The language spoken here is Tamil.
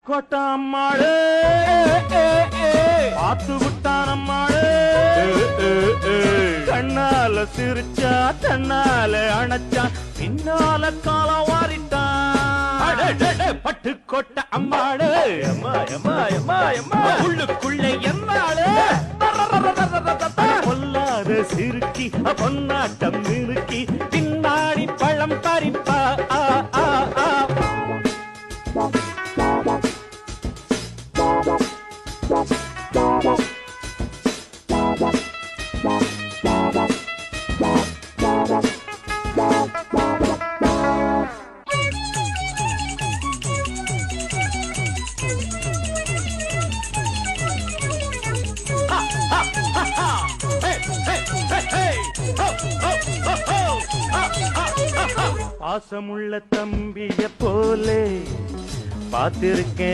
கொட்டாம்மாளே பாத்து விட்டானம்மாளே கண்ணால சிரிச்சா தன்னால அணைச்சா பின்னால காலம் வாரிட்டான் பட்டு கொட்ட அம்மாளே உள்ளுக்குள்ள எம்மாளே பொல்லாத சிறுக்கி பொன்னாட்டம் நிறுக்கி பின்னாடி பழம் பறிப்பா பாசமுள்ள தம்பிய போலே பார்த்திருக்கேன்